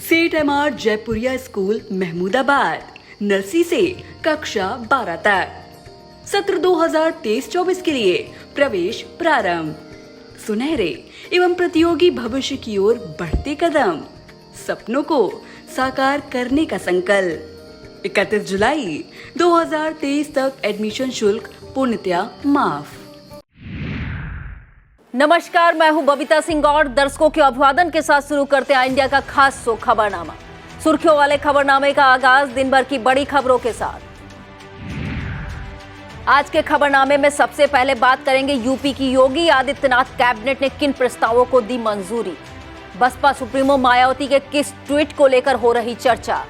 CET-MR Jaipuria school Mahmudabad nursery से कक्षा 12 तक सत्र 2023-24 के लिए प्रवेश प्रारंभ। सुनहरे एवं प्रतियोगी भविष्य की ओर बढ़ते कदम, सपनों को साकार करने का संकल्प। 31 जुलाई 2023 तक एडमिशन शुल्क पूर्णतया माफ। नमस्कार, मैं हूं बबीता सिंह और दर्शकों के अभिवादन के साथ शुरू करते हैं इंडिया का खास शो खबरनामा। सुर्खियों वाले खबरनामे का आगाज दिन भर की बड़ी खबरों के साथ। आज के खबरनामे में सबसे पहले बात करेंगे यूपी की योगी आदित्यनाथ कैबिनेट ने किन प्रस्तावों को दी मंजूरी। बसपा सुप्रीमो मायावती के किस ट्वीट को लेकर हो रही चर्चा।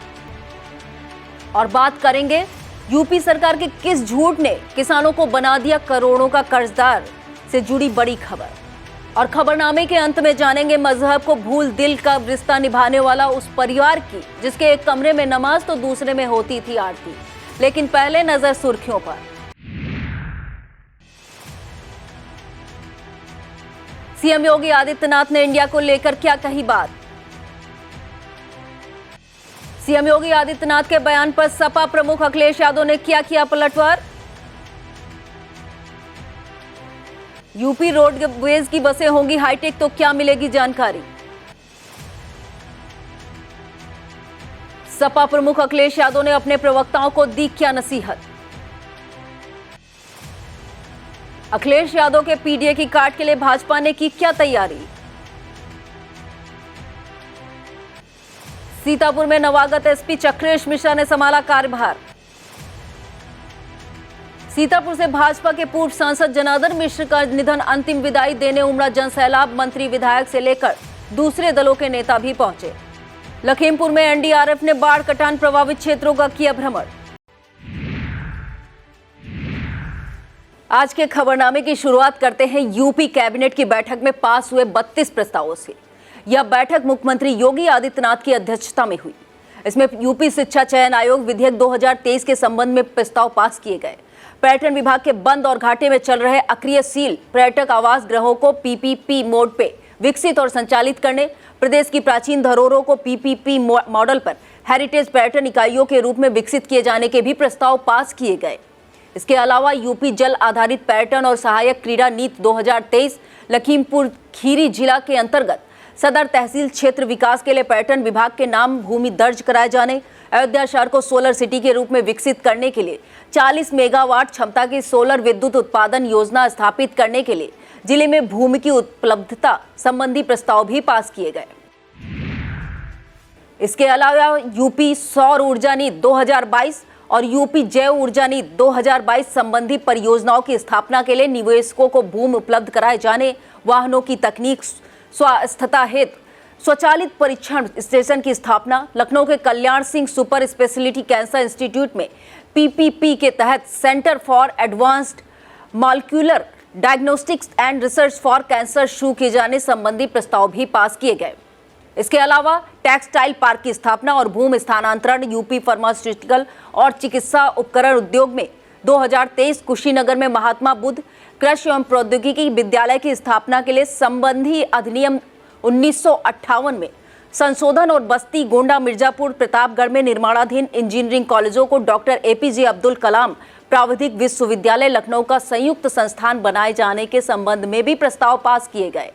और बात करेंगे यूपी सरकार के किस झूठ ने किसानों को बना दिया करोड़ों का कर्जदार से जुड़ी बड़ी खबर। और खबरनामे के अंत में जानेंगे मजहब को भूल दिल का रिश्ता निभाने वाला उस परिवार की जिसके एक कमरे में नमाज तो दूसरे में होती थी आरती। लेकिन पहले नजर सुर्खियों पर। सीएम योगी आदित्यनाथ ने इंडिया को लेकर क्या कही बात। सीएम योगी आदित्यनाथ के बयान पर सपा प्रमुख अखिलेश यादव ने किया पलटवार। यूपी रोडवेज की बसें होंगी हाईटेक तो क्या मिलेगी जानकारी। सपा प्रमुख अखिलेश यादव ने अपने प्रवक्ताओं को दी क्या नसीहत। अखिलेश यादव के पीडीए की काट के लिए भाजपा ने की क्या तैयारी। सीतापुर में नवागत एसपी चक्रेश मिश्रा ने संभाला कार्यभार। सीतापुर से भाजपा के पूर्व सांसद जनार्दन मिश्र का निधन, अंतिम विदाई देने उमड़ा जनसैलाब। मंत्री विधायक से लेकर दूसरे दलों के नेता भी पहुंचे। लखीमपुर में एनडीआरएफ ने बाढ़ कटान प्रभावित क्षेत्रों का किया भ्रमण। आज के खबरनामे की शुरुआत करते हैं यूपी कैबिनेट की बैठक में पास हुए 32 प्रस्तावों से। यह बैठक मुख्यमंत्री योगी आदित्यनाथ की अध्यक्षता में हुई। इसमें यूपी शिक्षा चयन आयोग विधेयक 2023 के संबंध में प्रस्ताव पास किए गए। पर्यटन विभाग के बंद और घाटे में चल रहे अक्रियशील पर्यटक आवास गृहों को पीपीपी मोड पे विकसित और संचालित करने, प्रदेश की प्राचीन धरोहरों को पीपीपी मॉडल पर हेरिटेज पर्यटन इकाइयों के रूप में विकसित किए जाने के भी प्रस्ताव पास किए गए। इसके अलावा यूपी जल आधारित पर्यटन और सहायक क्रीड़ा नीति 2023 लखीमपुर खीरी जिला के अंतर्गत सदर तहसील क्षेत्र विकास के लिए पर्यटन विभाग के नाम भूमि दर्ज कराए जाने, अयोध्या शहर को सोलर सिटी के रूप में विकसित करने के लिए 40 मेगावाट क्षमता की सोलर विद्युत उत्पादन योजना स्थापित करने के लिए जिले में भूमि की उपलब्धता संबंधी प्रस्ताव भी पास किए गए। इसके अलावा यूपी सौर ऊर्जा नीति 2022 और यूपी जैव ऊर्जा नीति 2022 संबंधी परियोजनाओं की स्थापना के लिए निवेशकों को भूमि उपलब्ध कराए जाने, वाहनों की तकनीक स्वास्थ्यता हेतु स्वचालित परीक्षण स्टेशन की स्थापना, लखनऊ के Kalyan Singh super speciality cancer institute में पीपीपी के तहत centre for advanced molecular diagnostics and research for cancer शुरू किए जाने संबंधी प्रस्ताव भी पास किए गए। इसके अलावा टेक्सटाइल पार्क की स्थापना और भूमि स्थानांतरण, यूपी फार्मास्यूटिकल और चिकित्सा उपकरण उद्योग में 2023 कुशीनगर में महात्मा बुद्ध कृषि एवं प्रौद्योगिकी विद्यालय की स्थापना के लिए संबंधी अधिनियम 1958 में संशोधन और बस्ती, गोंडा, मिर्जापुर, प्रतापगढ़ में निर्माणाधीन इंजीनियरिंग कॉलेजों को डॉक्टर एपीजे अब्दुल कलाम प्राविधिक विश्वविद्यालय लखनऊ का संयुक्त संस्थान बनाए जाने के संबंध में भी प्रस्ताव पास किए गए।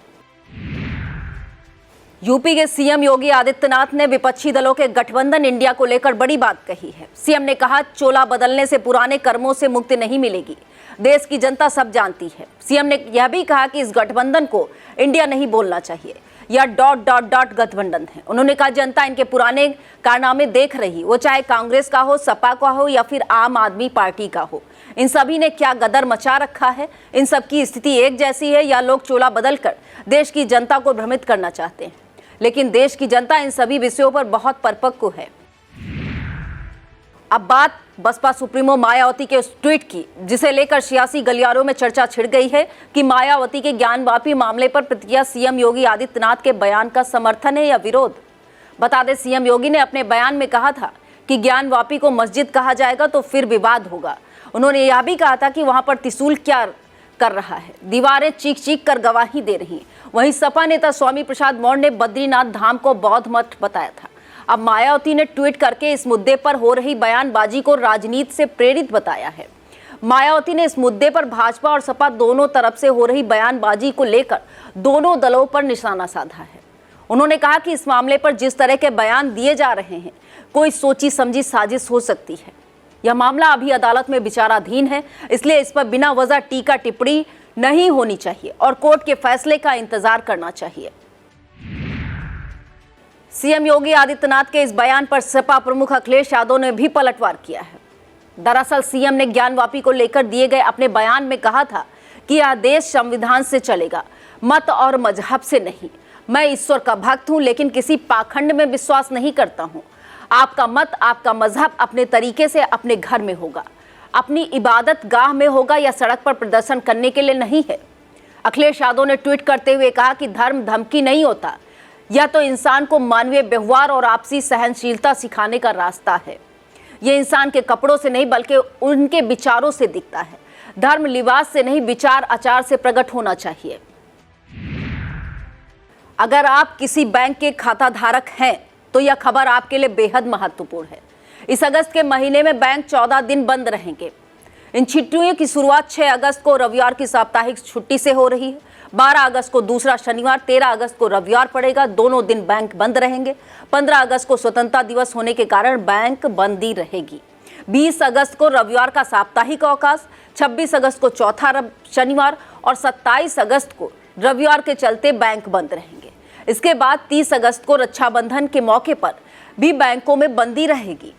यूपी के सीएम योगी आदित्यनाथ ने विपक्षी दलों के गठबंधन इंडिया को लेकर बड़ी बात कही है। सीएम ने कहा, चोला बदलने से पुराने कर्मों से मुक्ति नहीं मिलेगी, देश की जनता सब जानती है। सीएम ने यह भी कहा कि इस गठबंधन को इंडिया नहीं बोलना चाहिए, यह ... गठबंधन है। उन्होंने कहा, जनता इनके पुराने कारनामे देख रही, वो चाहे कांग्रेस का हो, सपा का हो या फिर आम आदमी पार्टी का हो। इन सभी ने क्या गदर मचा रखा है। इन सब की स्थिति एक जैसी है या लोग चोला बदलकर देश की जनता को भ्रमित करना चाहते हैं। लेकिन देश की जनता इन सभी विषयों पर बहुत परिपक्व है। अब बात बसपा सुप्रीमो मायावती के उस ट्वीट की जिसे लेकर सियासी गलियारों में चर्चा छिड़ गई है कि मायावती के ज्ञानवापी मामले पर प्रतिक्रिया सीएम योगी आदित्यनाथ के बयान का समर्थन है या विरोध। बता दें, सीएम योगी ने अपने बयान में कहा था कि ज्ञानवापी को मस्जिद कहा जाएगा तो फिर विवाद होगा। उन्होंने यह भी कहा था कि वहां पर त्रिशूल क्या कर रहा है, दीवारें चीख चीख कर गवाही दे रही। वहीं सपा नेता स्वामी प्रसाद मौर्य ने बद्रीनाथ धाम को बौद्ध मठ बताया था। अब मायावती ने ट्वीट करके इस मुद्दे पर हो रही बयानबाजी को राजनीति से प्रेरित बताया है। मायावती ने इस मुद्दे पर भाजपा और सपा दोनों तरफ से हो रही बयानबाजी को लेकर दोनों दलों पर निशाना साधा है। उन्होंने कहा कि इस मामले पर जिस तरह के बयान दिए जा रहे हैं, कोई सोची समझी साजिश हो सकती है। यह मामला अभी अदालत में विचाराधीन है, इसलिए इस पर बिना वजह टीका टिप्पणी नहीं होनी चाहिए और कोर्ट के फैसले का इंतजार करना चाहिए। सीएम योगी आदित्यनाथ के इस बयान पर सपा प्रमुख अखिलेश यादव ने भी पलटवार किया है। दरअसल सीएम ने ज्ञानवापी को लेकर दिए गए अपने बयान में कहा था कि यह देश संविधान से चलेगा, मत और मजहब से नहीं। मैं ईश्वर का भक्त हूं, लेकिन किसी पाखंड में विश्वास नहीं करता हूं। आपका मत, आपका मजहब अपने तरीके से अपने घर में होगा, अपनी इबादत गाह में होगा, या सड़क पर प्रदर्शन करने के लिए नहीं है। अखिलेश यादव ने ट्वीट करते हुए कहा कि धर्म धमकी नहीं होता, यह तो इंसान को मानवीय व्यवहार और आपसी सहनशीलता सिखाने का रास्ता है। यह इंसान के कपड़ों से नहीं बल्कि उनके विचारों से दिखता है। धर्म लिबास से नहीं, विचार आचार से प्रकट होना चाहिए। अगर आप किसी बैंक के खाता धारक हैं तो यह खबर आपके लिए बेहद महत्वपूर्ण है। इस अगस्त के महीने में बैंक 14 दिन बंद रहेंगे। इन छुट्टियों की शुरुआत 6 अगस्त को रविवार की साप्ताहिक छुट्टी से हो रही है। 12 अगस्त को दूसरा शनिवार, 13 अगस्त को रविवार पड़ेगा। दोनों दिन बैंक बंद रहेंगे। 15 अगस्त को स्वतंत्रता दिवस होने के कारण बैंक बंदी रहेगी। 20 अगस्त को रविवार का साप्ताहिक अवकाश, 26 अगस्त को चौथा शनिवार और 27 अगस्त को रविवार के चलते बैंक बंद रहेंगे। इसके बाद 30 अगस्त को रक्षाबंधन के मौके पर भी बैंकों में बंदी रहेगी।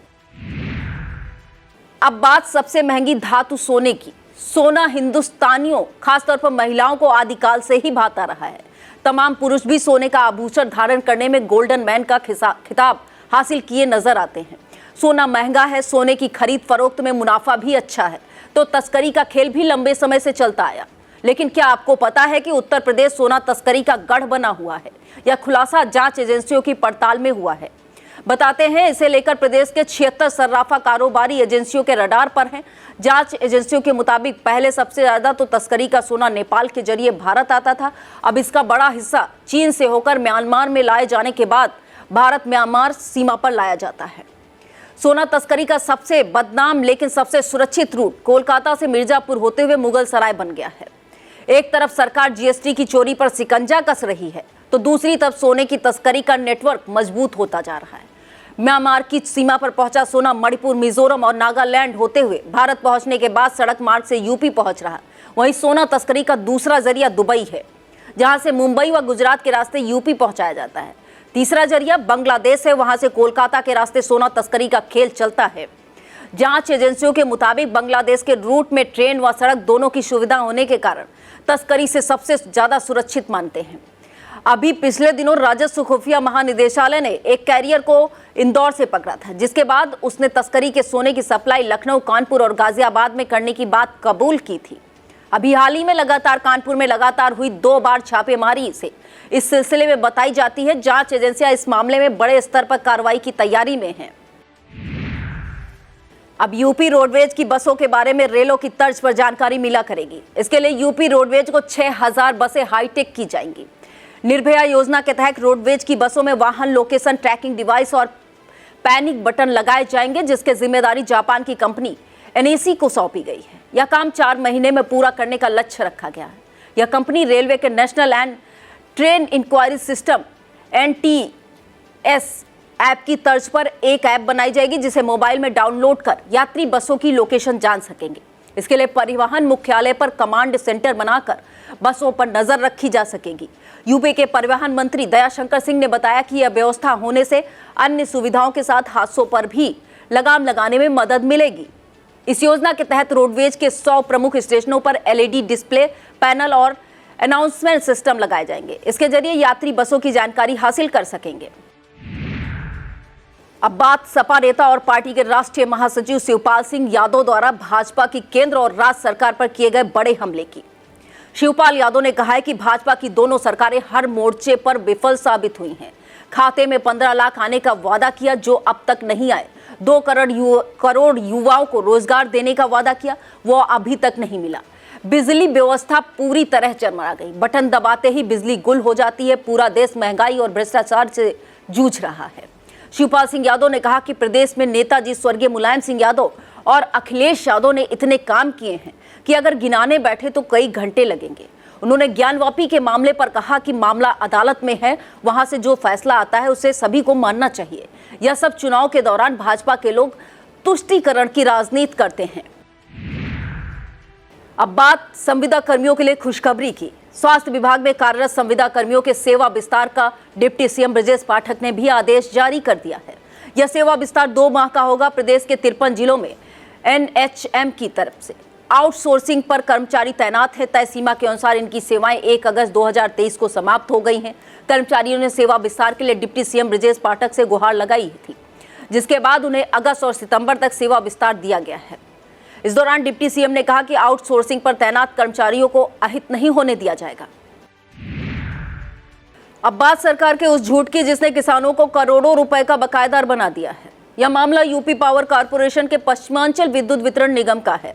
अब बात सबसे महंगी धातु सोने की। सोना हिंदुस्तानियों, खासतौर पर महिलाओं को आदिकाल से ही भाता रहा है। तमाम पुरुष भी सोने का आभूषण धारण करने में गोल्डन मैन का खिताब हासिल किए नजर आते हैं। सोना महंगा है, सोने की खरीद फरोख्त में मुनाफा भी अच्छा है, तो तस्करी का खेल भी लंबे समय से चलता आया। लेकिन क्या आपको पता है कि उत्तर प्रदेश सोना तस्करी का गढ़ बना हुआ है? यह खुलासा जांच एजेंसियों की पड़ताल में हुआ है। बताते हैं, इसे लेकर प्रदेश के 76 सर्राफा कारोबारी एजेंसियों के रडार पर हैं। जांच एजेंसियों के मुताबिक पहले सबसे ज्यादा तो तस्करी का सोना नेपाल के जरिए भारत आता था। अब इसका बड़ा हिस्सा चीन से होकर म्यांमार में लाए जाने के बाद भारत म्यांमार सीमा पर लाया जाता है। सोना तस्करी का सबसे बदनाम लेकिन सबसे सुरक्षित रूट कोलकाता से मिर्जापुर होते हुए मुगल सराय बन गया है। एक तरफ सरकार जीएसटी की चोरी पर शिकंजा कस रही है, तो दूसरी तरफ सोने की तस्करी का नेटवर्क मजबूत होता जा रहा है। म्यांमार की सीमा पर पहुंचा सोना मणिपुर, मिजोरम और नागालैंड होते हुए भारत पहुंचने के बाद सड़क मार्ग से यूपी पहुंच रहा है। वहीं सोना तस्करी का दूसरा जरिया दुबई है, जहां से मुंबई व गुजरात के रास्ते यूपी पहुंचाया जाता है। तीसरा जरिया बांग्लादेश है, वहां से कोलकाता के रास्ते सोना तस्करी का खेल चलता है। जांच एजेंसियों के मुताबिक बांग्लादेश के रूट में ट्रेन व सड़क दोनों की सुविधा होने के कारण तस्करी से सबसे ज्यादा सुरक्षित मानते हैं। अभी पिछले दिनों राजस्व खुफिया महानिदेशालय ने एक कैरियर को इंदौर से पकड़ा था, जिसके बाद उसने तस्करी के सोने की सप्लाई लखनऊ, कानपुर और गाजियाबाद में करने की बात कबूल की थी। अभी हाल ही में लगातार कानपुर में लगातार हुई 2 बार छापेमारी से इस सिलसिले में बताई जाती है। जांच एजेंसियां इस मामले में बड़े स्तर पर कार्रवाई की तैयारी में हैं। अब यूपी रोडवेज की बसों के बारे में रेलों की तर्ज पर जानकारी मिला करेगी। इसके लिए यूपी रोडवेज को 6000 बसें हाईटेक की जाएंगी। निर्भया योजना के तहत रोडवेज की बसों में वाहन लोकेशन ट्रैकिंग डिवाइस और पैनिक बटन लगाए जाएंगे, जिसकी जिम्मेदारी जापान की कंपनी एनईसी को सौंपी गई है। यह काम 4 महीने में पूरा करने का लक्ष्य रखा गया है। यह कंपनी रेलवे के national and train enquiry system NTS app की तर्ज पर एक ऐप बनाई जाएगी, जिसे मोबाइल में डाउनलोड कर यात्री बसों की लोकेशन जान सकेंगे। इसके लिए परिवहन मुख्यालय पर कमांड सेंटर बनाकर बसों पर नजर रखी जा सकेगी। यूपी के परिवहन मंत्री दयाशंकर सिंह ने बताया कि यह व्यवस्था होने से अन्य सुविधाओं के साथ हादसों पर भी लगाम लगाने में मदद मिलेगी। इस योजना के तहत रोडवेज के 100 प्रमुख स्टेशनों पर LED डिस्प्ले पैनल और अनाउंसमेंट सिस्टम लगाए जाएंगे। इसके जरिए यात्री बसों की जानकारी हासिल कर सकेंगे। अब बात सपा नेता और पार्टी के राष्ट्रीय महासचिव शिवपाल सिंह यादव द्वारा भाजपा की केंद्र और राज्य सरकार पर किए गए बड़े हमले की। शिवपाल यादव ने कहा है कि भाजपा की दोनों सरकारें हर मोर्चे पर विफल साबित हुई हैं। खाते में 15 लाख आने का वादा किया, जो अब तक नहीं आए। 2 करोड़ युवाओं को रोजगार देने का वादा किया, वो अभी तक नहीं मिला। बिजली व्यवस्था पूरी तरह चरमरा गई। बटन दबाते ही बिजली गुल हो जाती है। पूरा देश महंगाई और भ्रष्टाचार से जूझ रहा है। शिवपाल सिंह यादव ने कहा कि प्रदेश में नेताजी स्वर्गीय मुलायम सिंह यादव और अखिलेश यादव ने इतने काम किए हैं कि अगर गिनाने बैठे तो कई घंटे लगेंगे। उन्होंने ज्ञानवापी के मामले पर कहा कि मामला अदालत में है, वहां से जो फैसला आता है उसे सभी को मानना चाहिए। यह सब चुनाव के दौरान भाजपा के लोग तुष्टीकरण की राजनीति करते हैं। अब बात संविदा कर्मियों के लिए खुशखबरी की। स्वास्थ्य विभाग में कार्यरत संविदा कर्मियों के सेवा विस्तार का डिप्टी सीएम ब्रजेश पाठक ने भी आदेश जारी कर दिया है। यह सेवा विस्तार 2 माह का होगा। प्रदेश के 53 जिलों में एनएचएम की तरफ से आउटसोर्सिंग पर कर्मचारी तैनात है। तय सीमा के अनुसार इनकी सेवाएं 1 अगस्त 2023 को समाप्त हो गई हैं। कर्मचारियों ने सेवा विस्तार के लिए डिप्टी सीएम ब्रजेश पाठक से गुहार लगाई थी, जिसके बाद उन्हें अगस्त और सितंबर तक सेवा विस्तार दिया गया है। इस दौरान डिप्टी सीएम ने कहा कि आउटसोर्सिंग पर तैनात कर्मचारियों को अहित नहीं होने दिया जाएगा। अब बात सरकार के उस झूठ की जिसने किसानों को करोड़ों रुपए का बकायेदार बना दिया है। यह मामला यूपी पावर कॉर्पोरेशन के पश्चिमांचल विद्युत वितरण निगम का है।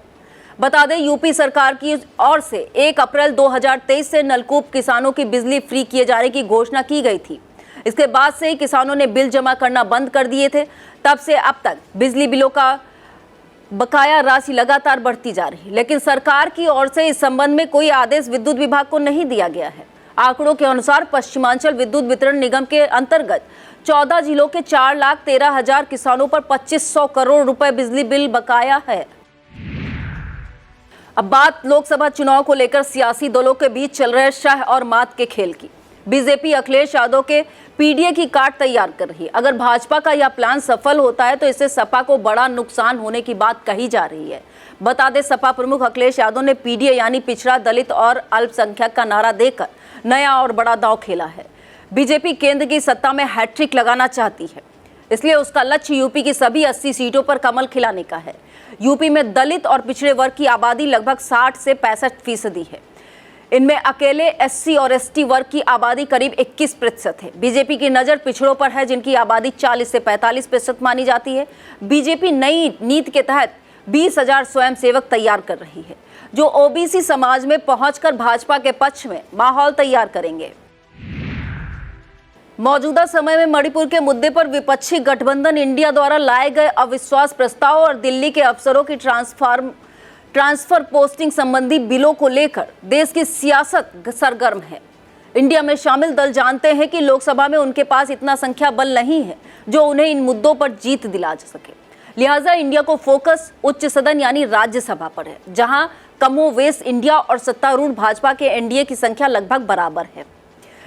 बता दें, यूपी सरकार की ओर से 1 अप्रैल 2023 से नलकूप किसानों की बिजली फ्री किए जाने की घोषणा की गई थी। इसके बाद से ही किसानों ने बिल जमा करना बंद कर दिए थे। तब से अब तक बिजली बिलों का बकाया राशि लगातार बढ़ती जा रही, लेकिन सरकार की ओर से इस संबंध में कोई आदेश विद्युत विभाग को नहीं दिया गया है। आंकड़ों के अनुसार पश्चिमांचल विद्युत वितरण निगम के अंतर्गत 14 जिलों के 4,13,000 किसानों पर 2500 करोड़ रुपए बिजली बिल बकाया है। अब बात लोकसभा चुनाव को लेकर सियासी दलों के बीच चल रहे शह और मात के खेल की। बीजेपी अखिलेश यादव के पीडीए की कार्ड तैयार कर रही है। अगर भाजपा का यह प्लान सफल होता है तो इससे सपा को बड़ा नुकसान होने की बात कही जा रही है। बता दें, सपा प्रमुख अखिलेश यादव ने पीडीए यानी पिछड़ा, दलित और अल्पसंख्यक का नारा देकर नया और बड़ा दांव खेला है। बीजेपी केंद्र की सत्ता में हैट्रिक लगाना चाहती है, इसलिए उसका लक्ष्य यूपी की सभी 80 सीटों पर कमल खिलाने का है। यूपी में दलित और पिछड़े वर्ग की आबादी लगभग 60 से 65% है। इनमें अकेले एससी और एसटी वर्ग की आबादी करीब 21% है। बीजेपी की नज़र पिछड़ों पर है, जिनकी आबादी 40 से 45% मानी जाती है। बीजेपी नई नीति के तहत 20,000 स्वयंसेवक तैयार कर रही है, जो ओबीसी समाज में पहुंचकर भाजपा के पक्ष में माहौल तैयार करेंगे। मौजूदा समय में मणिपुर के मुद्दे पर विपक्षी गठबंधन इंडिया द्वारा लाए गए अविश्वास प्रस्ताव और दिल्ली के अफसरों की ट्रांसफर पोस्टिंग संबंधी बिलों को लेकर देश की सियासत सरगर्म है। इंडिया में शामिल दल जानते हैं कि लोकसभा में उनके पास इतना संख्या बल नहीं है जो उन्हें इन मुद्दों पर जीत दिला सके। लिहाजा इंडिया को फोकस उच्च सदन यानी राज्यसभा पर है, जहां कमोवेश इंडिया और सत्तारूढ़ भाजपा के एनडीए की संख्या लगभग बराबर है।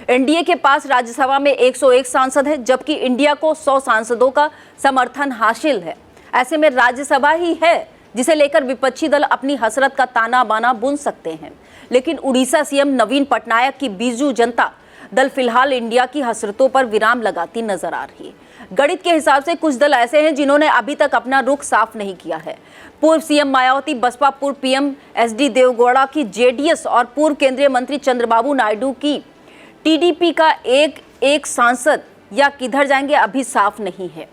एनडीए के पास राज्यसभा में 101 सांसद है, जबकि इंडिया को 100 सांसदों का समर्थन हासिल है। ऐसे में राज्यसभा ही है जिसे लेकर विपक्षी दल अपनी हसरत का ताना बाना बुन सकते हैं। लेकिन उड़ीसा सीएम नवीन पटनायक की बीजू जनता दल फिलहाल इंडिया की हसरतों पर विराम लगाती नजर आ रही है। गणित के हिसाब से कुछ दल ऐसे हैं जिन्होंने अभी तक अपना रुख साफ नहीं किया है। पूर्व सीएम मायावती, बसपा पूर्व पीएम एसडी देवगौड़ा की जेडीएस और पूर्व केंद्रीय मंत्री चंद्रबाबू नायडू की टीडीपी का एक सांसद या किधर जाएंगे अभी साफ नहीं है।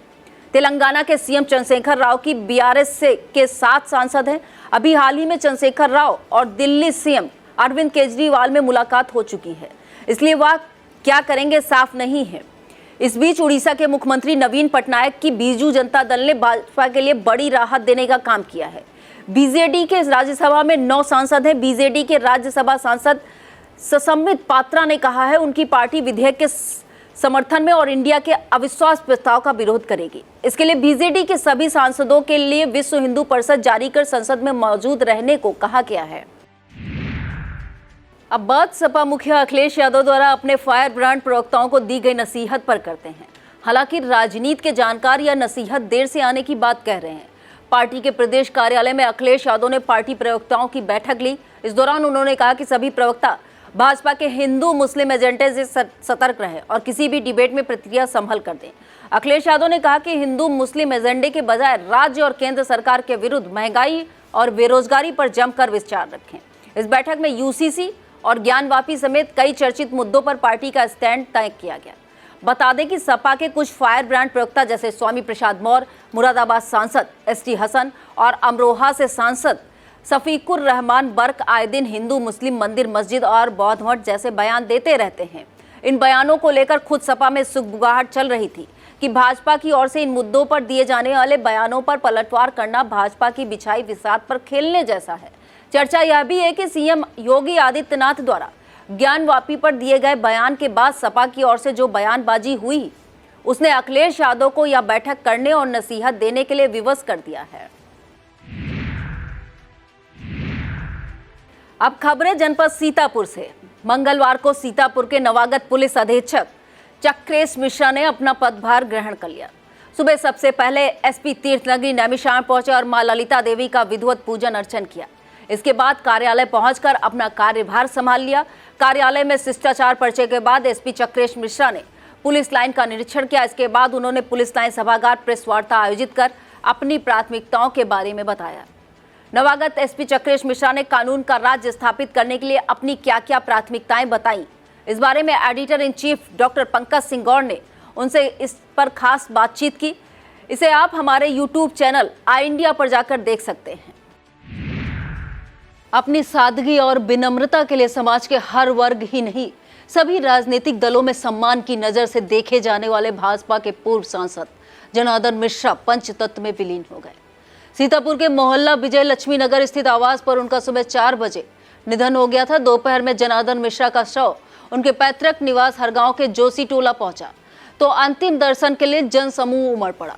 तेलंगाना के सीएम चंद्रशेखर राव की बीआरएस के 7 सांसद हैं। अभी हाल ही में चंद्रशेखर राव और दिल्ली सीएम अरविंद केजरीवाल में मुलाकात हो चुकी है, इसलिए वह क्या करेंगे साफ नहीं है। इस बीच उड़ीसा के मुख्यमंत्री नवीन पटनायक की बीजू जनता दल ने भाजपा के लिए बड़ी राहत देने का काम किया है। बीजेडी के राज्यसभा में 9 सांसद हैं। बीजेडी के राज्यसभा सांसद ससम्मित पात्रा ने कहा है उनकी पार्टी विधेयक के समर्थन में और इंडिया के अविश्वास प्रस्ताव का विरोध करेगी। इसके लिए बीजेडी के सभी सांसदों के लिए विश्व हिंदू परिषद जारी कर संसद में मौजूद रहने को कहा गया है। अब बात सपा मुखिया अखिलेश यादव द्वारा अपने फायर ब्रांड प्रवक्ताओं को दी गई नसीहत पर करते हैं। हालांकि राजनीति के जानकार यह नसीहत देर से आने की बात कह रहे हैं। पार्टी के प्रदेश कार्यालय में अखिलेश यादव ने पार्टी प्रवक्ताओं की बैठक ली। इस दौरान उन्होंने कहा कि सभी प्रवक्ता भाजपा के हिंदू मुस्लिम एजेंडे से सतर्क रहें और किसी भी डिबेट में प्रतिक्रिया संभल कर दें। अखिलेश यादव ने कहा कि हिंदू मुस्लिम एजेंडे के बजाय राज्य और केंद्र सरकार के विरुद्ध महंगाई और बेरोजगारी पर जमकर विचार रखें। इस बैठक में यूसीसी और ज्ञानवापी समेत कई चर्चित मुद्दों पर पार्टी का स्टैंड तय किया गया। बता दें कि सपा के कुछ फायर ब्रांड प्रवक्ता जैसे स्वामी प्रसाद मौर्य, मुरादाबाद सांसद एसटी हसन और अमरोहा से सांसद सफीकुर रहमान बर्क आए दिन हिंदू मुस्लिम मंदिर मस्जिद और बौद्ध मठ जैसे बयान देते रहते हैं। इन बयानों को लेकर खुद सपा में सुगबुगाहट चल रही थी। कि भाजपा की ओर से इन मुद्दों पर दिए जाने वाले बयानों पर पलटवार करना भाजपा की बिछाई बिसात पर खेलने जैसा है। चर्चा यह भी है कि सीएम योगी आदित्यनाथ द्वारा ज्ञानवापी पर दिए गए बयान के बाद सपा की ओर से जो बयानबाजी हुई, उसने अखिलेश यादव को यह बैठक करने और नसीहत देने के लिए विवश कर दिया है। अब खबरें जनपद सीतापुर से। मंगलवार को सीतापुर के नवागत पुलिस अधीक्षक चक्रेश मिश्रा ने अपना पदभार ग्रहण कर लिया। सुबह सबसे पहले एसपी तीर्थनगरी नैमिषारण्य पहुंचे और मां ललिता देवी का विधिवत पूजन अर्चन किया। इसके बाद कार्यालय पहुंचकर अपना कार्यभार संभाल लिया। कार्यालय में शिष्टाचार परिचय के बाद एसपी चक्रेश मिश्रा ने पुलिस लाइन का निरीक्षण किया। इसके बाद उन्होंने पुलिस लाइन सभागार प्रेस वार्ता आयोजित कर अपनी प्राथमिकताओं के बारे में बताया। नवागत एसपी चक्रेश मिश्रा ने कानून का राज्य स्थापित करने के लिए अपनी क्या क्या प्राथमिकताएं बताई, इस बारे में editor in chief doctor Pankaj Singh Gaur ने उनसे इस पर खास बातचीत की। इसे आप हमारे यूट्यूब चैनल आई इंडिया पर जाकर देख सकते हैं। अपनी सादगी और विनम्रता के लिए समाज के हर वर्ग ही नहीं, सभी राजनीतिक दलों में सम्मान की नजर से देखे जाने वाले भाजपा के पूर्व सांसद जनार्दन मिश्रा पंचतत्व में विलीन हो गए। सीतापुर के मोहल्ला विजय लक्ष्मी नगर स्थित आवास पर उनका सुबह 4 बजे निधन हो गया था। दोपहर में जनार्दन मिश्रा का शव उनके पैतृक निवास हरगांव के जोशी टोला पहुंचा तो अंतिम दर्शन के लिए जनसमूह उमड़ पड़ा।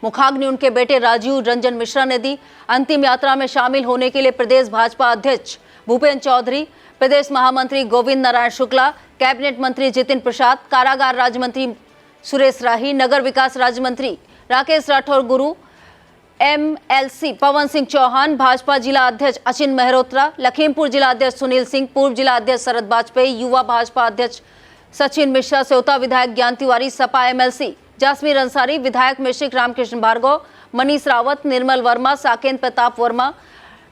मुखाग्नि उनके बेटे राजीव रंजन मिश्रा ने दी। अंतिम यात्रा में शामिल होने के लिए प्रदेश भाजपा अध्यक्ष भूपेन्द्र चौधरी, प्रदेश महामंत्री गोविंद नारायण शुक्ला, कैबिनेट मंत्री जितिन प्रसाद, कारागार राज्य मंत्री सुरेश राही, नगर विकास राज्य मंत्री राकेश राठौर गुरु, एमएलसी पवन सिंह चौहान, भाजपा जिला अध्यक्ष अचिन मेहरोत्रा, लखीमपुर जिला अध्यक्ष सुनील सिंह, पूर्व जिला अध्यक्ष शरद वाजपेयी, युवा भाजपा अध्यक्ष सचिन मिश्रा, सेवता विधायक ज्ञान तिवारी, सपा एमएलसी जासमीर अंसारी, विधायक मिश्रिक रामकृष्ण भार्गव, मनीष रावत, निर्मल वर्मा, साकेंद्र प्रताप वर्मा,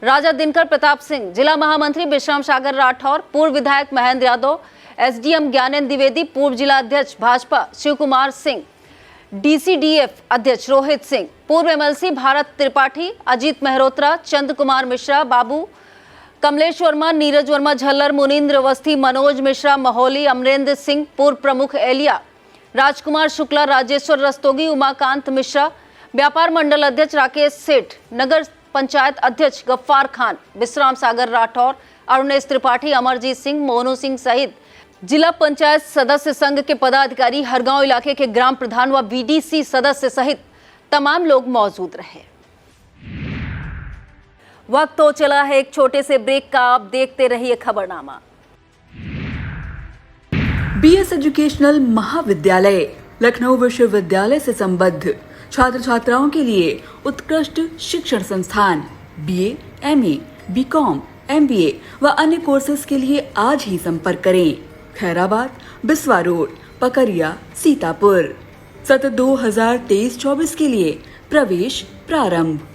राजा दिनकर प्रताप सिंह, जिला महामंत्री विश्राम सागर राठौर, पूर्व विधायक महेंद्र यादव, एसडीएम ज्ञानेंद्र द्विवेदी, पूर्व जिला अध्यक्ष भाजपा शिव कुमार सिंह, डीसीडीएफ अध्यक्ष रोहित सिंह, पूर्व एमएलसी भारत त्रिपाठी, अजीत मेहरोत्रा, चंद्र कुमार मिश्रा, बाबू कमलेश वर्मा, नीरज वर्मा झल्लर, मुनींद्र अवस्थी, मनोज मिश्रा महोली, अमरेंद्र सिंह, पूर्व प्रमुख एलिया, राजकुमार शुक्ला, राजेश्वर रस्तोगी, उमाकांत मिश्रा, व्यापार मंडल अध्यक्ष राकेश सेठ, नगर पंचायत अध्यक्ष गफ्फार खान, विश्राम सागर राठौर, अरुणेश त्रिपाठी, अमरजीत सिंह, मोनू सिंह सहित जिला पंचायत सदस्य संघ के पदाधिकारी, हरगांव इलाके के ग्राम प्रधान व बीडीसी सदस्य सहित तमाम लोग मौजूद रहे। वक्त हो चला है एक छोटे से ब्रेक का, आप देखते रहिए खबरनामा। बीएस एजुकेशनल महाविद्यालय लखनऊ विश्वविद्यालय से संबद्ध छात्र छात्राओं के लिए उत्कृष्ट शिक्षण संस्थान बीए, एमए, बीकॉम, एमबीए व अन्य कोर्सेज के लिए आज ही संपर्क करें। खैराबाद, बिस्वा रोड, पकरिया, सीतापुर। सत्र 2023-24 के लिए प्रवेश प्रारंभ।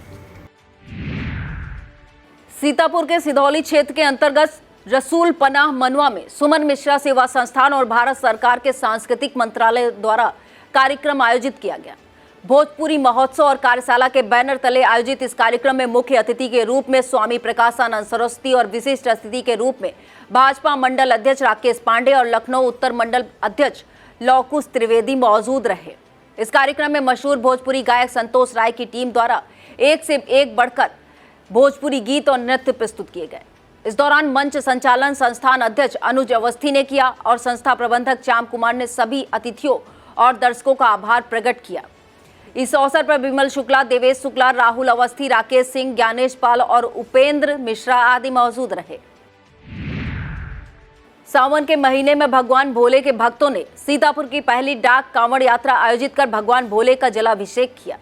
सीतापुर के सिधौली क्षेत्र के अंतर्गत रसूल पनाह मनवा में सुमन मिश्रा सेवा संस्थान और भारत सरकार के सांस्कृतिक मंत्रालय द्वारा कार्यक्रम आयोजित किया गया। भोजपुरी महोत्सव और कार्यशाला के बैनर तले आयोजित इस कार्यक्रम में मुख्य अतिथि के रूप में स्वामी प्रकाशानंद सरस्वती और विशिष्ट अतिथि के रूप में भाजपा मंडल अध्यक्ष राकेश पांडे और लखनऊ उत्तर मंडल अध्यक्ष लौकुश त्रिवेदी मौजूद रहे। इस कार्यक्रम में मशहूर भोजपुरी गायक संतोष राय की टीम द्वारा एक से एक बढ़कर भोजपुरी गीत और नृत्य प्रस्तुत किए गए। इस दौरान मंच संचालन संस्थान अध्यक्ष अनुज अवस्थी ने किया और संस्था प्रबंधक श्याम कुमार ने सभी अतिथियों और दर्शकों का आभार प्रकट किया। इस अवसर पर विमल शुक्ला, देवेश शुक्ला, राहुल अवस्थी, राकेश सिंह, ज्ञानेश पाल और उपेंद्र मिश्रा आदि मौजूद रहे। सावन के महीने में भगवान भोले के भक्तों ने सीतापुर की पहली डाक कांवड़ यात्रा आयोजित कर भगवान भोले का जलाभिषेक किया।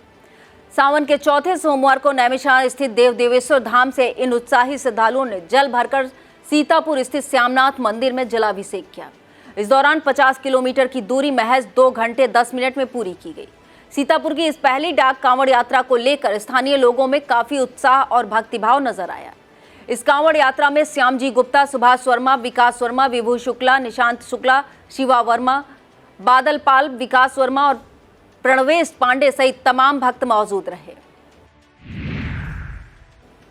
सावन के चौथे सोमवार को नैमिषारण्य स्थित देव देवेश्वर धाम से इन उत्साही श्रद्धालुओं ने जल भरकर सीतापुर स्थित श्यामनाथ मंदिर में जलाभिषेक किया। इस दौरान 50 किलोमीटर की दूरी महज 2 घंटे 10 मिनट में पूरी की गई। सीतापुर की इस पहली डाक कांवड़ यात्रा को लेकर स्थानीय लोगों में काफी उत्साह और भक्तिभाव नजर आया। इस कांवड़ यात्रा में श्यामजी गुप्ता, सुभाष वर्मा, विकास वर्मा, विभू शुक्ला, निशांत शुक्ला, शिवा वर्मा, बादल पाल, विकास वर्मा और प्रणवेश पांडे सहित तमाम भक्त मौजूद रहे।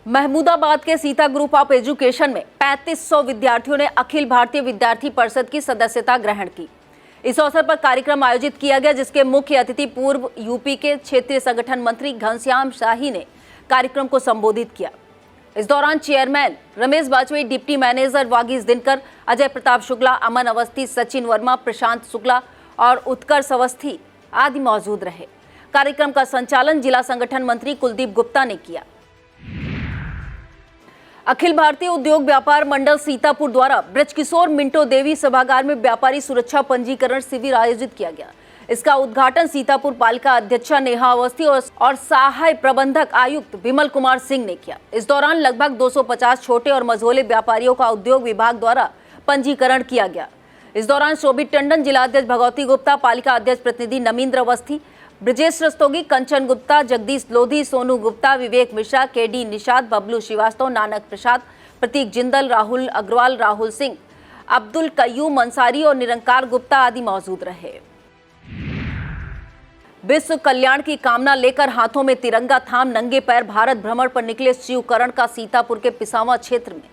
महमूदाबाद के सीता ग्रुप ऑफ एजुकेशन में 3500 विद्यार्थियों ने अखिल भारतीय विद्यार्थी परिषद की सदस्यता ग्रहण की। इस अवसर पर कार्यक्रम आयोजित किया गया, जिसके मुख्य अतिथि पूर्व यूपी के क्षेत्रीय संगठन मंत्री घनश्याम शाही ने कार्यक्रम को संबोधित किया। इस दौरान chairman Ramesh Bajpai, deputy manager Vagish Dinkar, Ajay Pratap Shukla, Aman Awasthi, Sachin Verma, Prashant Shukla और उत्कर्ष अवस्थी आदि मौजूद रहे। कार्यक्रम का संचालन जिला संगठन मंत्री कुलदीप गुप्ता ने किया। अखिल भारतीय उद्योग व्यापार मंडल सीतापुर द्वारा ब्रजकिशोर मिंटो देवी सभागार में व्यापारी सुरक्षा पंजीकरण शिविर आयोजित किया गया। इसका उद्घाटन सीतापुर पालिका अध्यक्षा नेहा अवस्थी और सहायक प्रबंधक आयुक्त विमल कुमार सिंह ने किया। इस दौरान लगभग 250 छोटे और मझोले व्यापारियों का उद्योग विभाग द्वारा पंजीकरण किया गया। इस दौरान शोभित टंडन, जिलाध्यक्ष भगवती गुप्ता, पालिका अध्यक्ष प्रतिनिधि नमींद्र अवस्थी, ब्रजेश रस्तोगी, कंचन गुप्ता, जगदीश लोधी, सोनू गुप्ता, विवेक मिश्रा, केडी निषाद, बबलू श्रीवास्तव, नानक प्रसाद, प्रतीक जिंदल, राहुल अग्रवाल, राहुल सिंह, अब्दुल कयूम अंसारी और निरंकार गुप्ता आदि मौजूद रहे। विश्व कल्याण की कामना लेकर हाथों में तिरंगा थाम नंगे पैर भारत भ्रमण पर निकले शिवकरण का सीतापुर के पिसावा क्षेत्र में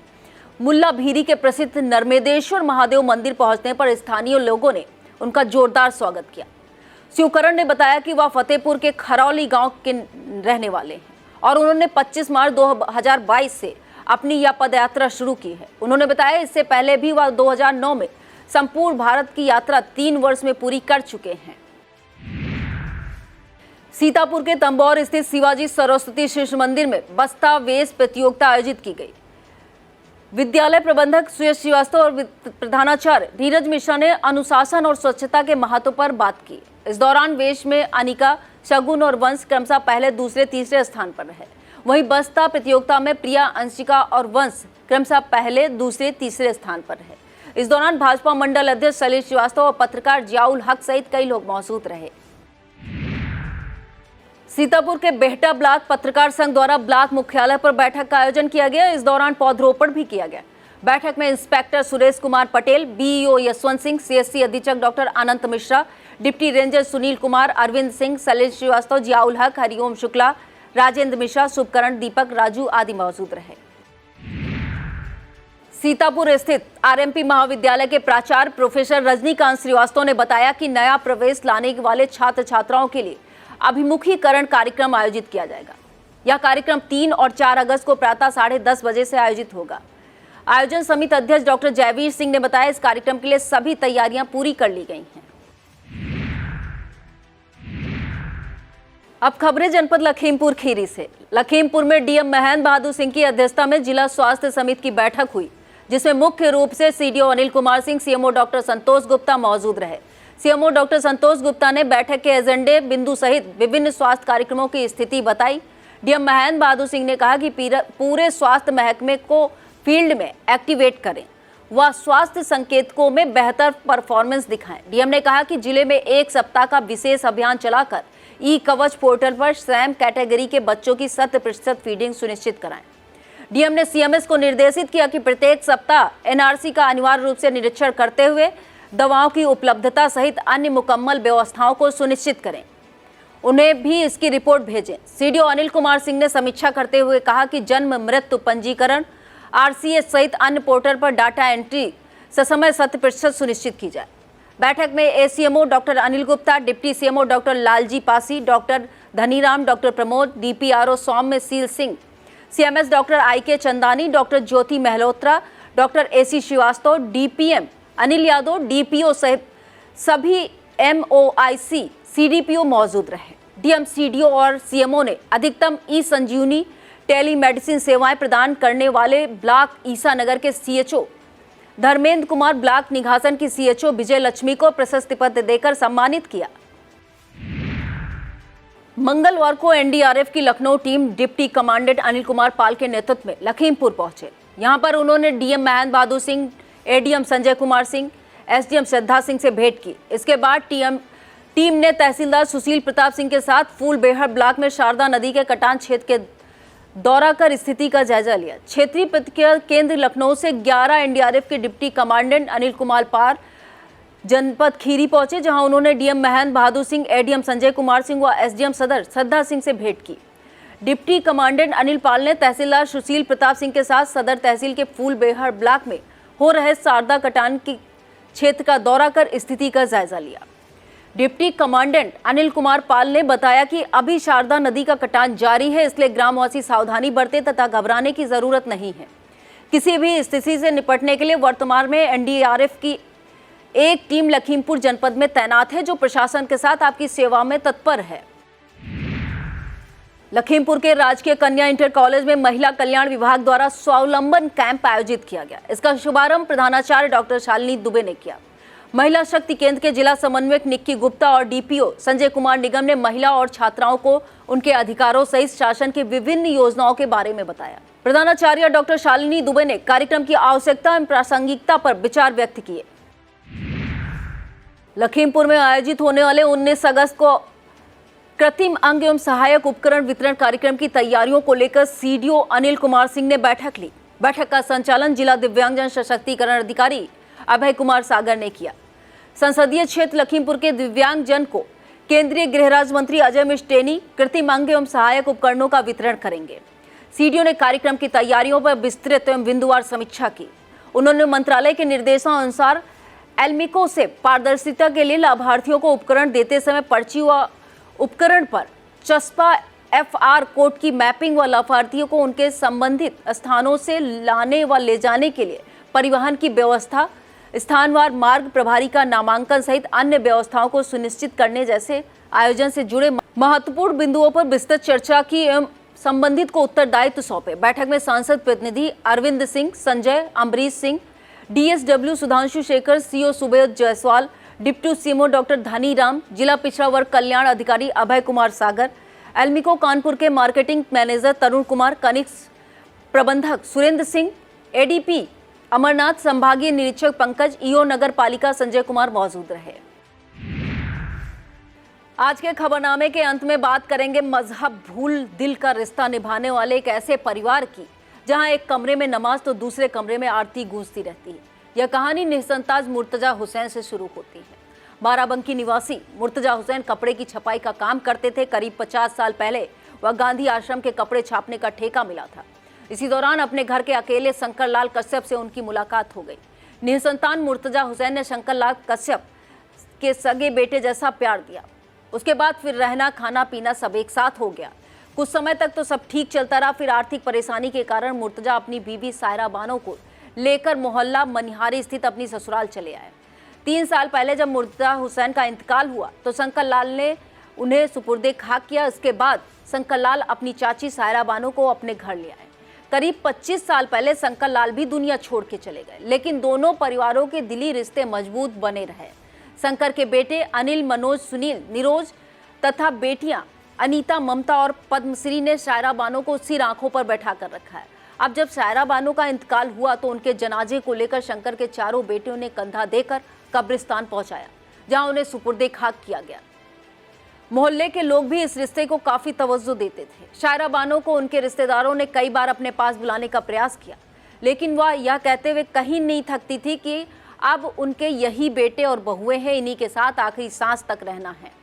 मुल्ला भीरी के प्रसिद्ध नर्मदेश्वर महादेव मंदिर पहुंचने पर स्थानीय लोगों ने उनका जोरदार स्वागत किया। शिवकरण ने बताया कि वह फतेहपुर के खरौली गांव के रहने वाले हैं और उन्होंने 25 मार्च 2022 से अपनी यह पदयात्रा शुरू की है। उन्होंने बताया इससे पहले भी वह 2009 में संपूर्ण भारत की यात्रा 3 वर्ष में पूरी कर चुके हैं। सीतापुर के तंबौर स्थित शिवाजी सरस्वती शिशु मंदिर में बस्ता वेश प्रतियोगिता आयोजित की गई। विद्यालय प्रबंधक सुयश श्रीवास्तव और प्रधानाचार्य धीरज मिश्रा ने अनुशासन और स्वच्छता के महत्व पर बात की। इस दौरान वेश में अनिका, शगुन और वंश क्रमशः पहले, दूसरे, तीसरे स्थान पर रहे। वहीं बस्ता प्रतियोगिता में प्रिया, अंशिका और वंश क्रमशः पहले, दूसरे, तीसरे स्थान पर रहे। इस दौरान भाजपा मंडल अध्यक्ष सलील श्रीवास्तव और पत्रकार जियाउल हक सहित कई लोग मौजूद रहे। सीतापुर के बेहटा ब्लॉक पत्रकार संघ द्वारा ब्लॉक मुख्यालय पर बैठक का आयोजन किया गया। इस दौरान पौधरोपण भी किया गया। बैठक में inspector Suresh Kumar Patel, BEO Yashwant Singh, CSC अधीक्षक डॉक्टर अनंत मिश्रा, डिप्टी रेंजर सुनील कुमार, अरविंद सिंह, सलील श्रीवास्तव, जियाउल हक, हरिओम शुक्ला, राजेंद्र मिश्रा, शुभकरण, दीपक, राजू आदि मौजूद रहे। सीतापुर स्थित आरएमपी महाविद्यालय के प्राचार्य प्रोफेसर रजनीकांत श्रीवास्तव ने बताया कि नया प्रवेश लाने वाले छात्र छात्राओं के लिए अभिमुखीकरण कार्यक्रम आयोजित किया जाएगा। यह कार्यक्रम 3 और 4 अगस्त को प्रातः 10:30 बजे से आयोजित होगा। आयोजन समिति अध्यक्ष डॉक्टर जयवीर सिंह ने बताया इस कार्यक्रम के लिए सभी तैयारियां पूरी कर ली गई हैं। अब खबरें जनपद लखीमपुर खीरी से। लखीमपुर में डीएम महेंद्र बहादुर सिंह की अध्यक्षता में जिला स्वास्थ्य समिति की बैठक हुई, जिसमें मुख्य रूप से CDO Anil Kumar Singh, CMO doctor Santosh Gupta मौजूद रहे। सीएमओ डॉक्टर संतोष गुप्ता ने बैठक के एजेंडे बिंदु सहित विभिन्न स्वास्थ्य कार्यक्रमों की स्थिति बताई। डीएम महेंद्र बहादुर सिंह ने कहा कि पूरे स्वास्थ्य महकमे को फील्ड में एक्टिवेट करें व स्वास्थ्य संकेतकों में बेहतर परफॉर्मेंस दिखाएं। डीएम ने कहा कि जिले में 1 सप्ताह का विशेष अभियान चलाकर ई कवच पोर्टल पर सैम कैटेगरी के बच्चों की 100% फीडिंग सुनिश्चित कराएं। डीएम ने सीएमएस को निर्देशित किया कि प्रत्येक सप्ताह एनआरसी का अनिवार्य रूप से निरीक्षण करते हुए दवाओं की उपलब्धता सहित अन्य मुकम्मल व्यवस्थाओं को सुनिश्चित करें। उन्हें भी इसकी रिपोर्ट भेजें। सीडीओ अनिल कुमार सिंह ने समीक्षा करते हुए कहा कि जन्म मृत्यु पंजीकरण, आरसीएस सहित अन्य पोर्टल पर डाटा एंट्री ससमय 100% सुनिश्चित की जाए। बैठक में ACMO doctor Anil Gupta, deputy CMO doctor Lalji Pasi, doctor Dhaniram, doctor Pramod, DPRO Saumya Seel Singh, CMS doctor IK Chandani, doctor Jyoti Malhotra, doctor AC Srivastava, DPM Anil Yadav, DPO सहित सभी एमओआईसी, सीडीपीओ मौजूद रहे। डीएम, सीडीओ और सीएमओ ने अधिकतम ई संजीवनी टेलीमेडिसिन सेवाएं प्रदान करने वाले ब्लॉक ईसानगर के सीएचओ धर्मेंद्र कुमार, ब्लॉक निघासन की सीएचओ विजय लक्ष्मी को प्रशस्ति पत्र देकर सम्मानित किया। मंगलवार को एनडीआरएफ की Lucknow team deputy commandant Anil Kumar Pal के नेतृत्व में लखीमपुर पहुंचे। यहां पर उन्होंने DM Mahendra Bahadur Singh, ADM Sanjay Kumar Singh, SDM Shraddha Singh से भेंट की। इसके बाद टीम ने तहसीलदार सुशील प्रताप सिंह के साथ फूलबेहड़ ब्लॉक में शारदा नदी के कटान क्षेत्र के दौरा कर स्थिति का जायजा लिया। क्षेत्रीय प्रतिक्रिया केंद्र लखनऊ से 11 एनडीआरएफ के डिप्टी कमांडेंट अनिल कुमार पाल जनपद खीरी पहुंचे, जहां उन्होंने डीएम महेंद्र बहादुर सिंह, एडीएम संजय कुमार सिंह व एसडीएम सदर श्रद्धा सिंह से भेंट की। डिप्टी कमांडेंट अनिल पाल ने तहसीलदार सुशील प्रताप सिंह के साथ सदर तहसील के फूलबेहड़ ब्लॉक में हो रहे शारदा कटान की क्षेत्र का दौरा कर स्थिति का जायजा लिया। डिप्टी कमांडेंट अनिल कुमार पाल ने बताया कि अभी शारदा नदी का कटान जारी है, इसलिए ग्रामवासी सावधानी बरतें तथा घबराने की जरूरत नहीं है। किसी भी स्थिति से निपटने के लिए वर्तमान में एनडीआरएफ की एक टीम लखीमपुर जनपद में तैनात है, जो प्रशासन के साथ आपकी सेवा में तत्पर है। लखीमपुर के राजकीय कन्या इंटर कॉलेज में महिला कल्याण विभाग द्वारा स्वावलंबन कैंप आयोजित किया गया। इसका शुभारंभ प्रधानाचार्य डॉक्टर शालिनी दुबे ने किया। महिला शक्ति केंद्र के जिला समन्वयक निक्की गुप्ता और डीपीओ संजय कुमार निगम ने महिला और छात्राओं को उनके अधिकारों सहित शासन की विभिन्न योजनाओं के बारे में बताया। प्रधानाचार्य डॉक्टर शालिनी दुबे ने कार्यक्रम की आवश्यकता एवं प्रासंगिकता पर विचार व्यक्त किए। लखीमपुर में आयोजित होने वाले 19 अगस्त को कृत्रिम अंग एवं सहायक उपकरण वितरण कार्यक्रम की तैयारियों को लेकर सीडीओ अनिल कुमार सिंह ने बैठक ली। बैठक का संचालन जिला दिव्यांगजन सशक्तिकरण अधिकारी अभय कुमार सागर ने किया। संसदीय क्षेत्र लखीमपुर के दिव्यांगजन को केंद्रीय गृह राज्य मंत्री अजय मिश्र टेनी कृत्रिम अंग एवं सहायक उपकरणों का वितरण करेंगे। सीडीओ ने कार्यक्रम की तैयारियों पर विस्तृत एवं बिंदुवार समीक्षा की। उन्होंने मंत्रालय के निर्देशों अनुसार एल्मिको से पारदर्शिता के लिए लाभार्थियों को उपकरण देते समय पर्ची व उपकरण पर चस्पा एफआर कोड की मैपिंग व लाभार्थियों को उनके संबंधित स्थानों से लाने व ले जाने के लिए परिवहन की व्यवस्था, स्थानवार मार्ग प्रभारी का नामांकन सहित अन्य व्यवस्थाओं को सुनिश्चित करने जैसे आयोजन से जुड़े महत्वपूर्ण बिंदुओं पर विस्तृत चर्चा की एवं संबंधित को उत्तरदायित्व सौंपे। बैठक में सांसद प्रतिनिधि Arvind Singh, Sanjay, Ambrish Singh, DSW Sudhanshu Shekhar, CO Subodh Jaiswal, deputy CMO doctor Dhani Ram, जिला पिछड़ा वर्ग कल्याण अधिकारी अभय कुमार सागर, एल्मिको कानपुर के मार्केटिंग मैनेजर तरुण कुमार, कनिक्स प्रबंधक सुरेंद्र सिंह, एडीपी अमरनाथ, संभागीय निरीक्षक पंकज, ईओ नगर पालिका संजय कुमार मौजूद रहे। आज के खबरनामे के अंत में बात करेंगे मजहब भूल दिल का रिश्ता निभाने वाले एक ऐसे परिवार की, जहां एक कमरे में नमाज तो दूसरे कमरे में आरती गूंजती रहती है। यह कहानी निसंताज मुर्तजा हुसैन से शुरू होती है। बाराबंकी निवासी मुर्तजा हुसैन कपड़े की छपाई का काम करते थे। करीब 50 साल पहले वह गांधी आश्रम के कपड़े छापने का ठेका मिला था। इसी दौरान अपने घर के अकेले शंकर लाल कश्यप से उनकी मुलाकात हो गई। निसंतान मुर्तजा हुसैन ने शंकर लाल कश्यप के सगे बेटे जैसा प्यार दिया। उसके बाद फिर रहना, खाना, पीना सब एक साथ हो गया। कुछ समय तक तो सब ठीक चलता रहा। फिर आर्थिक परेशानी के कारण मुर्तजा अपनी बीवी सायरा बानो को लेकर मोहल्ला मनिहारी स्थित अपनी ससुराल चले आए। 3 साल पहले जब मुर्तजा हुसैन का इंतकाल हुआ तो शंकर लाल ने उन्हें सुपुर्दे खाक किया। इसके बाद शंकर लाल अपनी चाची सायरा बानो को अपने घर ले आए। करीब 25 साल पहले शंकर लाल भी दुनिया छोड़ के चले गए, लेकिन दोनों परिवारों के दिली रिश्ते मजबूत बने रहे। शंकर के बेटे अनिल, मनोज, सुनील, निरोज तथा बेटियां अनीता, ममता और पद्मश्री ने सायरा बानो को सिर आंखों पर बैठा कर रखा है। अब जब सायरा बानो का इंतकाल हुआ तो उनके जनाजे को लेकर शंकर के चारों बेटियों ने कंधा देकर कब्रिस्तान पहुंचाया, जहां उन्हें सुपुर्दे खाक किया गया। मोहल्ले के लोग भी इस रिश्ते को काफी तवज्जो देते थे। सायरा बानो को उनके रिश्तेदारों ने कई बार अपने पास बुलाने का प्रयास किया, लेकिन वह यह कहते हुए कहीं नहीं थकती थी कि अब उनके यही बेटे और बहुएं हैं, इन्हीं के साथ आखिरी सांस तक रहना है।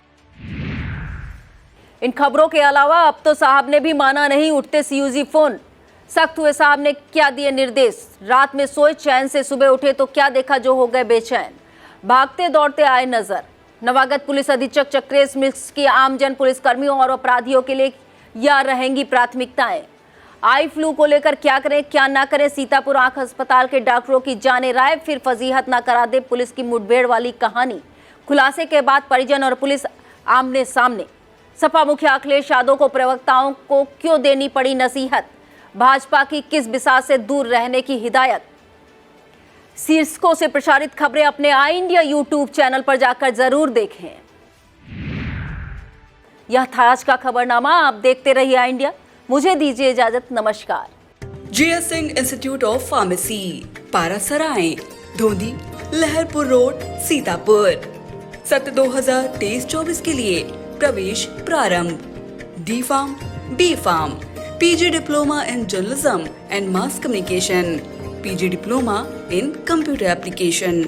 इन खबरों के अलावा अब तो साहब ने भी माना नहीं, उठते सीयूजी फोन। सख्त हुए साहब ने क्या दिए निर्देश। रात में सोए चैन से, सुबह उठे तो क्या देखा जो हो गए बेचैन। भागते दौड़ते आए नजर। नवागत पुलिस अधीक्षक चक्रेश मिश्र की आमजन, पुलिसकर्मियों और अपराधियों के लिए यह रहेंगी प्राथमिकताएं। आई फ्लू को लेकर क्या करें क्या ना करें, सीतापुर आंख अस्पताल के डॉक्टरों की जाने राय। फिर फजीहत ना करा दे पुलिस की मुठभेड़ वाली कहानी। खुलासे के बाद परिजन और पुलिस आमने सामने। सपा मुखिया अखिलेश यादव को प्रवक्ताओं को क्यों देनी पड़ी नसीहत। भाजपा की किस बिसात से दूर रहने की हिदायत। शीर्षकों से प्रसारित खबरें अपने आई इंडिया यूट्यूब चैनल पर जाकर जरूर देखें। यह था आज का खबरनामा। आप देखते रहिए आई इंडिया। मुझे दीजिए इजाजत। नमस्कार। JS Singh institute of pharmacy, Parasrai, Dhondhi, Laharpur road, Sitapur. सत्र 2023-24 के लिए प्रवेश प्रारंभ। D Farm, B Farm, PG Diploma in Journalism and Mass Communication, PG Diploma in Computer Application।